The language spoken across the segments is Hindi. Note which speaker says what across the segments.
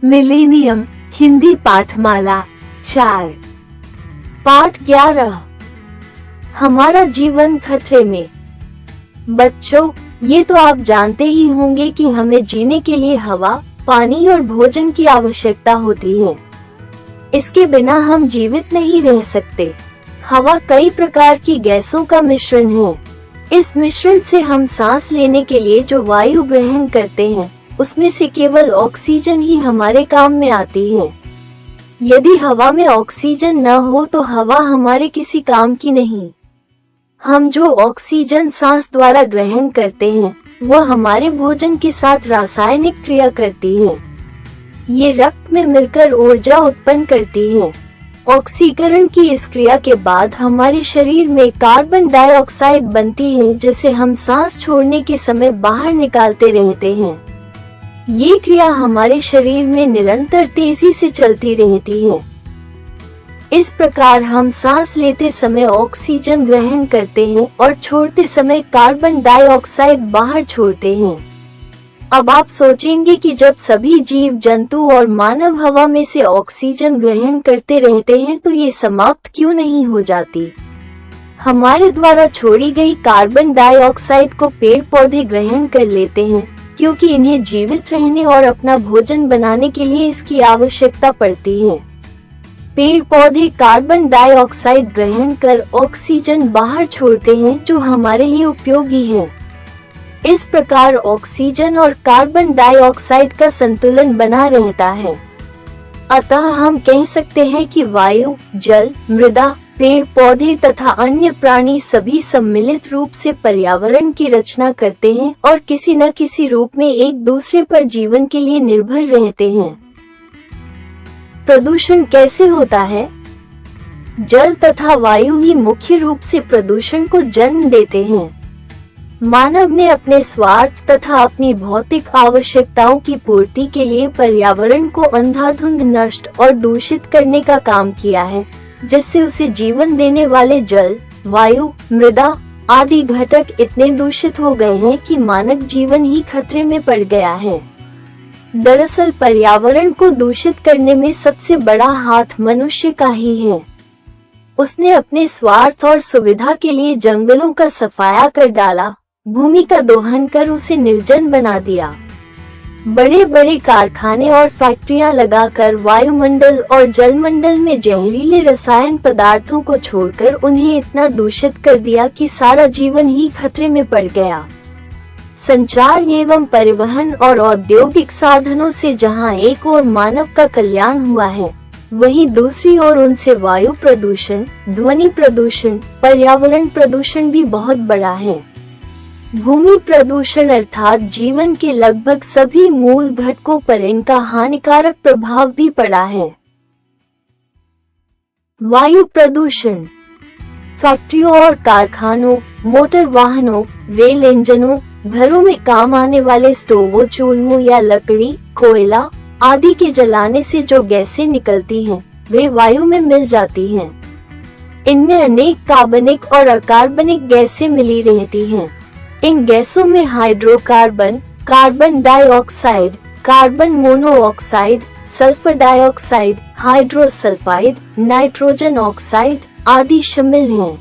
Speaker 1: मिलेनियम हिंदी पाठमाला 4 पाठ 11 हमारा जीवन खतरे में। बच्चों, ये तो आप जानते ही होंगे कि हमें जीने के लिए हवा, पानी और भोजन की आवश्यकता होती है। इसके बिना हम जीवित नहीं रह सकते। हवा कई प्रकार की गैसों का मिश्रण है। इस मिश्रण से हम सांस लेने के लिए जो वायु ग्रहण करते हैं, उसमें से केवल ऑक्सीजन ही हमारे काम में आती है। यदि हवा में ऑक्सीजन न हो तो हवा हमारे किसी काम की नहीं। हम जो ऑक्सीजन सांस द्वारा ग्रहण करते हैं, वह हमारे भोजन के साथ रासायनिक क्रिया करती है। ये रक्त में मिलकर ऊर्जा उत्पन्न करती है। ऑक्सीकरण की इस क्रिया के बाद हमारे शरीर में कार्बन डाइऑक्साइड बनती है, जिसे हम सांस छोड़ने के समय बाहर निकालते रहते हैं। ये क्रिया हमारे शरीर में निरंतर तेजी से चलती रहती है। इस प्रकार हम सांस लेते समय ऑक्सीजन ग्रहण करते हैं और छोड़ते समय कार्बन डाइऑक्साइड बाहर छोड़ते हैं। अब आप सोचेंगे कि जब सभी जीव जंतु और मानव हवा में से ऑक्सीजन ग्रहण करते रहते हैं तो ये समाप्त क्यों नहीं हो जाती। हमारे द्वारा छोड़ी गई कार्बन डाइऑक्साइड को पेड़ पौधे ग्रहण कर लेते हैं, क्योंकि इन्हें जीवित रहने और अपना भोजन बनाने के लिए इसकी आवश्यकता पड़ती है। पेड़ पौधे कार्बन डाइऑक्साइड ग्रहण कर ऑक्सीजन बाहर छोड़ते हैं, जो हमारे लिए उपयोगी है। इस प्रकार ऑक्सीजन और कार्बन डाइऑक्साइड का संतुलन बना रहता है। अतः हम कह सकते हैं कि वायु, जल, मृदा, पेड़ पौधे तथा अन्य प्राणी सभी सम्मिलित रूप से पर्यावरण की रचना करते हैं और किसी न किसी रूप में एक दूसरे पर जीवन के लिए निर्भर रहते हैं। प्रदूषण कैसे होता है? जल तथा वायु ही मुख्य रूप से प्रदूषण को जन्म देते हैं। मानव ने अपने स्वार्थ तथा अपनी भौतिक आवश्यकताओं की पूर्ति के लिए पर्यावरण को अंधाधुंध नष्ट और दूषित करने का काम किया है, जिससे उसे जीवन देने वाले जल, वायु, मृदा आदि घटक इतने दूषित हो गए हैं कि मानव जीवन ही खतरे में पड़ गया है। दरअसल पर्यावरण को दूषित करने में सबसे बड़ा हाथ मनुष्य का ही है। उसने अपने स्वार्थ और सुविधा के लिए जंगलों का सफाया कर डाला, भूमि का दोहन कर उसे निर्जन बना दिया। बड़े बड़े कारखाने और फैक्ट्रियां लगाकर वायुमंडल और जलमंडल में जहरीले रसायन पदार्थों को छोड़कर उन्हें इतना दूषित कर दिया कि सारा जीवन ही खतरे में पड़ गया। संचार एवं परिवहन और औद्योगिक साधनों से जहां एक ओर मानव का कल्याण हुआ है, वहीं दूसरी ओर उनसे वायु प्रदूषण, ध्वनि प्रदूषण, पर्यावरण प्रदूषण भी बहुत बड़ा है। भूमि प्रदूषण अर्थात जीवन के लगभग सभी मूल घटकों पर इनका हानिकारक प्रभाव भी पड़ा है। वायु प्रदूषण फैक्ट्रियों और कारखानों, मोटर वाहनों, रेल इंजनों, घरों में काम आने वाले स्टोवों, चूल्हों या लकड़ी, कोयला आदि के जलाने से जो गैसें निकलती हैं, वे वायु में मिल जाती हैं। इनमें अनेक कार्बनिक और अकार्बनिक गैसें मिली रहती हैं। इन गैसों में hydrocarbon, carbon dioxide, carbon monoxide, sulphur dioxide, hydrosulphide, nitrogen oxide आदि शामिल हैं।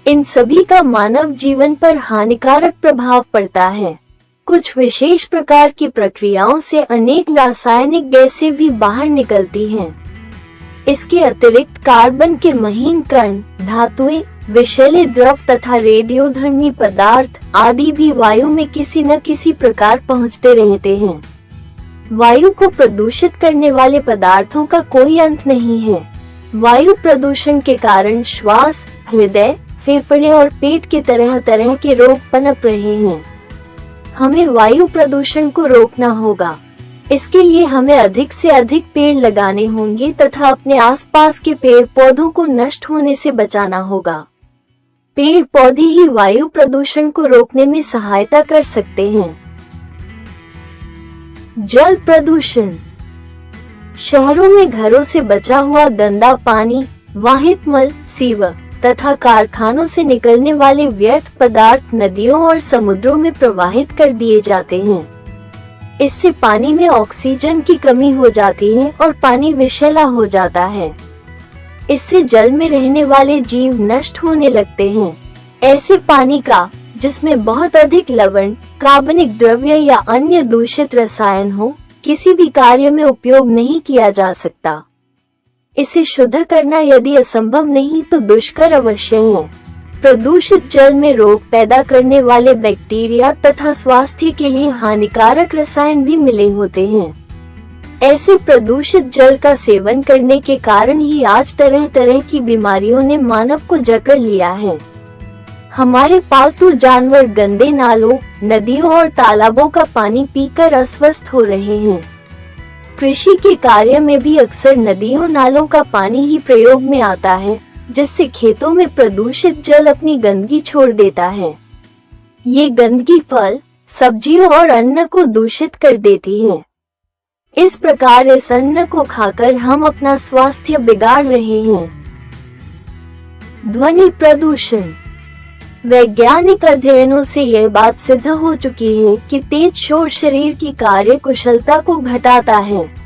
Speaker 1: इन सभी का मानव जीवन पर हानिकारक प्रभाव पड़ता है। कुछ विशेष प्रकार की प्रक्रियाओं से अनेक रासायनिक गैसें भी बाहर निकलती हैं। इसके अतिरिक्त कार्बन के महीन कण, धातुएं, विषैले द्रव तथा रेडियोधर्मी पदार्थ आदि भी वायु में किसी न किसी प्रकार पहुंचते रहते हैं। वायु को प्रदूषित करने वाले पदार्थों का कोई अंत नहीं है। वायु प्रदूषण के कारण श्वास, हृदय, फेफड़े और पेट के तरह तरह के रोग पनप रहे हैं। हमें वायु प्रदूषण को रोकना होगा। इसके लिए हमें अधिक से अधिक पेड़ लगाने होंगे तथा अपने आसपास के पेड़ पौधों को नष्ट होने से बचाना होगा। पेड़ पौधे ही वायु प्रदूषण को रोकने में सहायता कर सकते हैं। जल प्रदूषण शहरों में घरों से बचा हुआ गंदा पानी, वाहित मल, सीवर तथा कारखानों से निकलने वाले व्यर्थ पदार्थ नदियों और समुद्रों में प्रवाहित कर दिए जाते हैं। इससे पानी में ऑक्सीजन की कमी हो जाती है और पानी विषैला हो जाता है। इससे जल में रहने वाले जीव नष्ट होने लगते हैं। ऐसे पानी का, जिसमें बहुत अधिक लवण, कार्बनिक द्रव्य या अन्य दूषित रसायन हो, किसी भी कार्य में उपयोग नहीं किया जा सकता। इसे शुद्ध करना यदि असंभव नहीं तो दुष्कर अवश्य है। प्रदूषित जल में रोग पैदा करने वाले बैक्टीरिया तथा स्वास्थ्य के लिए हानिकारक रसायन भी मिले होते हैं। ऐसे प्रदूषित जल का सेवन करने के कारण ही आज तरह तरह की बीमारियों ने मानव को जकड़ लिया है। हमारे पालतू जानवर गंदे नालों, नदियों और तालाबों का पानी पीकर अस्वस्थ हो रहे हैं। कृषि के कार्य में भी अक्सर नदियों नालों का पानी ही प्रयोग में आता है, जिससे खेतों में प्रदूषित जल अपनी गंदगी छोड़ देता है। ये गंदगी फल, सब्जियों और अन्न को दूषित कर देती है। इस प्रकार इस अन्न को खाकर हम अपना स्वास्थ्य बिगाड़ रहे हैं। ध्वनि प्रदूषण। वैज्ञानिक अध्ययनों से यह बात सिद्ध हो चुकी है कि तेज शोर शरीर की कार्य कुशलता को घटाता है।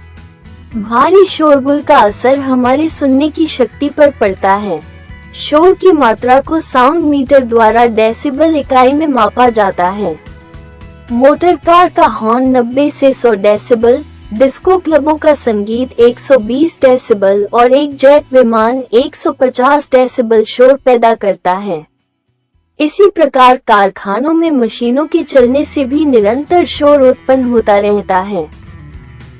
Speaker 1: भारी शोरगुल का असर हमारे सुनने की शक्ति पर पड़ता है। शोर की मात्रा को साउंड मीटर द्वारा डेसिबल इकाई में मापा जाता है। मोटर कार का हॉर्न 90 से 100 डेसिबल, डिस्को क्लबों का संगीत 120 डेसिबल और एक जेट विमान 150 डेसिबल शोर पैदा करता है। इसी प्रकार कारखानों में मशीनों के चलने से भी निरंतर शोर उत्पन्न होता रहता है।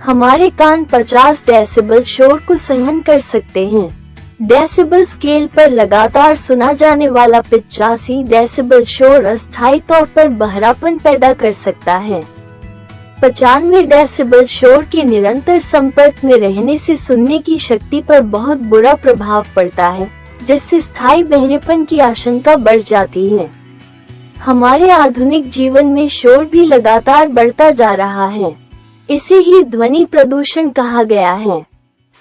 Speaker 1: हमारे कान 50 डेसिबल शोर को सहन कर सकते हैं। डेसिबल स्केल पर लगातार सुना जाने वाला 85 डेसिबल शोर अस्थायी तौर पर बहरापन पैदा कर सकता है। 95 डेसिबल शोर के निरंतर संपर्क में रहने से सुनने की शक्ति पर बहुत बुरा प्रभाव पड़ता है, जिससे स्थायी बहरेपन की आशंका बढ़ जाती है। हमारे आधुनिक जीवन में शोर भी लगातार बढ़ता जा रहा है। इसे ही ध्वनि प्रदूषण कहा गया है।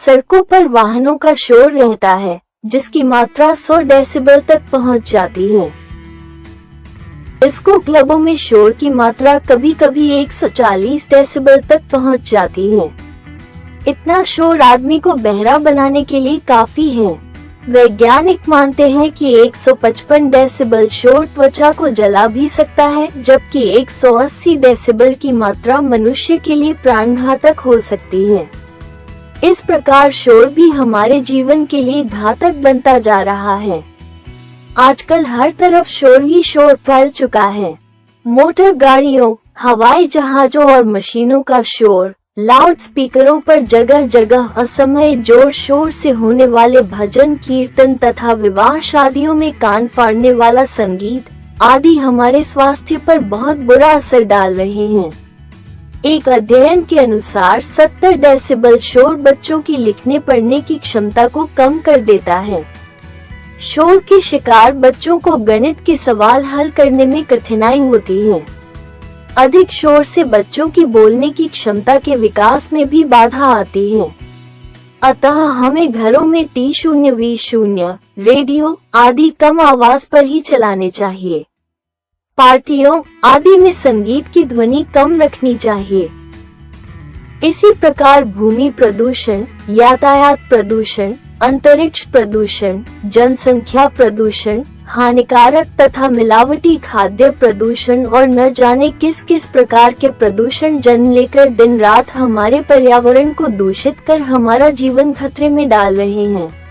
Speaker 1: सड़कों पर वाहनों का शोर रहता है, जिसकी मात्रा 100 डेसिबल तक पहुंच जाती है। डिस्को क्लबों में शोर की मात्रा कभी कभी 140 डेसिबल तक पहुंच जाती है। इतना शोर आदमी को बहरा बनाने के लिए काफी है। वैज्ञानिक मानते हैं कि 155 डेसिबल शोर त्वचा को जला भी सकता है, जबकि 180 डेसिबल की मात्रा मनुष्य के लिए प्राणघातक हो सकती है। इस प्रकार शोर भी हमारे जीवन के लिए घातक बनता जा रहा है। आजकल हर तरफ शोर ही शोर फैल चुका है। मोटर गाड़ियों, हवाई जहाजों और मशीनों का शोर, लाउड स्पीकरों पर जगह जगह असमय जोर शोर से होने वाले भजन कीर्तन तथा विवाह शादियों में कान फाड़ने वाला संगीत आदि हमारे स्वास्थ्य पर बहुत बुरा असर डाल रहे हैं। एक अध्ययन के अनुसार 70 डेसिबल शोर बच्चों की लिखने पढ़ने की क्षमता को कम कर देता है। शोर के शिकार बच्चों को गणित के सवाल हल करने में कठिनाई होती है। अधिक शोर से बच्चों की बोलने की क्षमता के विकास में भी बाधा आती है। अतः हमें घरों में T0, V0, रेडियो आदि कम आवाज पर ही चलाने चाहिए। पार्टियों आदि में संगीत की ध्वनि कम रखनी चाहिए। इसी प्रकार भूमि प्रदूषण, यातायात प्रदूषण, अंतरिक्ष प्रदूषण, जनसंख्या प्रदूषण, हानिकारक तथा मिलावटी खाद्य प्रदूषण और न जाने किस किस प्रकार के प्रदूषण जन्म लेकर दिन रात हमारे पर्यावरण को दूषित कर हमारा जीवन खतरे में डाल रहे हैं।